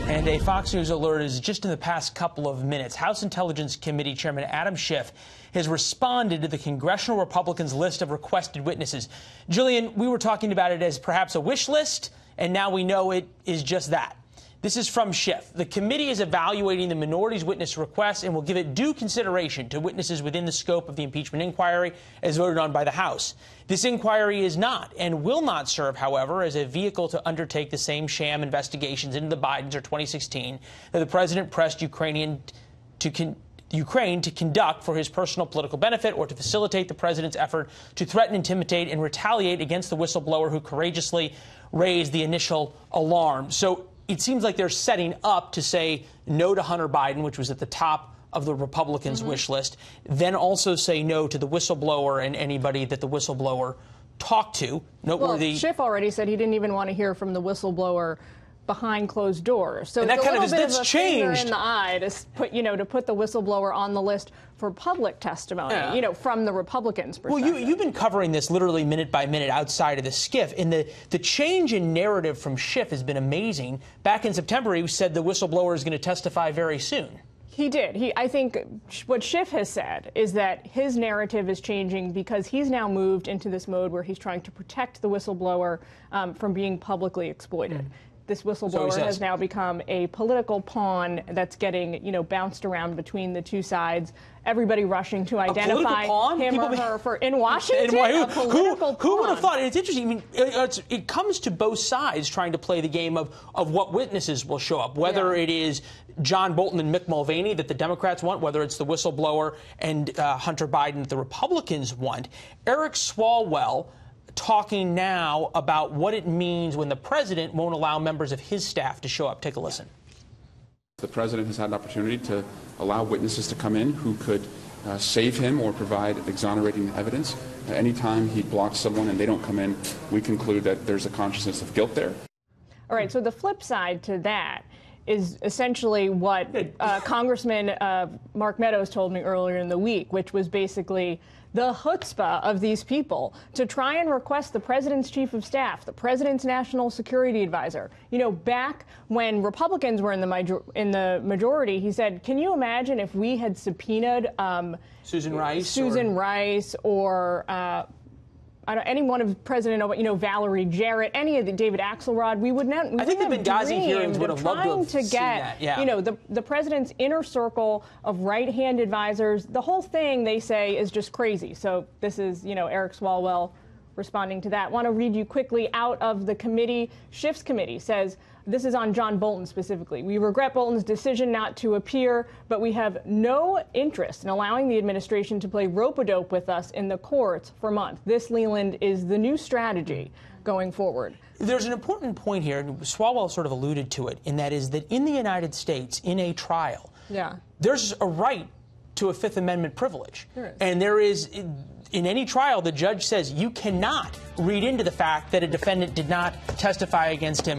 And a Fox News alert is just in the past couple of minutes. House Intelligence Committee Chairman Adam Schiff has responded to the congressional Republicans' list of requested witnesses. Gillian, we were talking about it as perhaps a wish list, and now we know it is just that. This is from Schiff. The committee is evaluating the minority's witness request and will give it due consideration to witnesses within the scope of the impeachment inquiry as voted on by the House. This inquiry is not and will not serve, however, as a vehicle to undertake the same sham investigations into the Bidens or 2016 that the president pressed Ukraine to conduct for his personal political benefit or to facilitate the president's effort to threaten, intimidate, and retaliate against the whistleblower who courageously raised the initial alarm. So it seems like they're setting up to say no to Hunter Biden, which was at the top of the Republicans' wish list, then also say no to the whistleblower and anybody that the whistleblower talked to. Noteworthy. Well, Schiff already said he didn't even want to hear from the whistleblower behind closed doors. So and it's that a little bit of a finger changed in the eye to put, to put the whistleblower on the list for public testimony, from the Republicans' perspective. Well, you've been covering this literally minute by minute outside of the Schiff, and the change in narrative from Schiff has been amazing. Back in September, he said the whistleblower is going to testify very soon. He did. I think what Schiff has said is that his narrative is changing because he's now moved into this mode where he's trying to protect the whistleblower from being publicly exploited. This whistleblower has now become a political pawn that's getting, bounced around between the two sides. Everybody rushing to identify him or her in Washington. Who would have thought? And it's interesting. I mean, it comes to both sides trying to play the game of what witnesses will show up, whether it is John Bolton and Mick Mulvaney that the Democrats want, whether it's the whistleblower and Hunter Biden that the Republicans want. Eric Swalwell talking now about what it means when the president won't allow members of his staff to show up. Take a listen. The president has had an opportunity to allow witnesses to come in who could save him or provide exonerating evidence. Anytime he blocks someone and they don't come in, we conclude that there's a consciousness of guilt there. All right, so the flip side to that is essentially what Congressman Mark Meadows told me earlier in the week, which was basically the chutzpah of these people to try and request the president's chief of staff, the president's national security advisor. Back when Republicans were in the majority, he said, "Can you imagine if we had subpoenaed Susan Rice or any one of President Obama, Valerie Jarrett, any of the David Axelrod, we would not. I think the Benghazi hearings would have loved to have seen that. Yeah. The president's inner circle of right-hand advisors. The whole thing, they say, is just crazy. So this is, Eric Swalwell responding to that. Want to read you quickly out of the committee. Schiff's committee says, this is on John Bolton specifically. We regret Bolton's decision not to appear, but we have no interest in allowing the administration to play rope-a-dope with us in the courts for months. This, Leland, is the new strategy going forward. There's an important point here, and Swalwell sort of alluded to it, and that is that in the United States, in a trial, there's a right to a Fifth Amendment privilege. And there is, in any trial, the judge says you cannot read into the fact that a defendant did not testify against him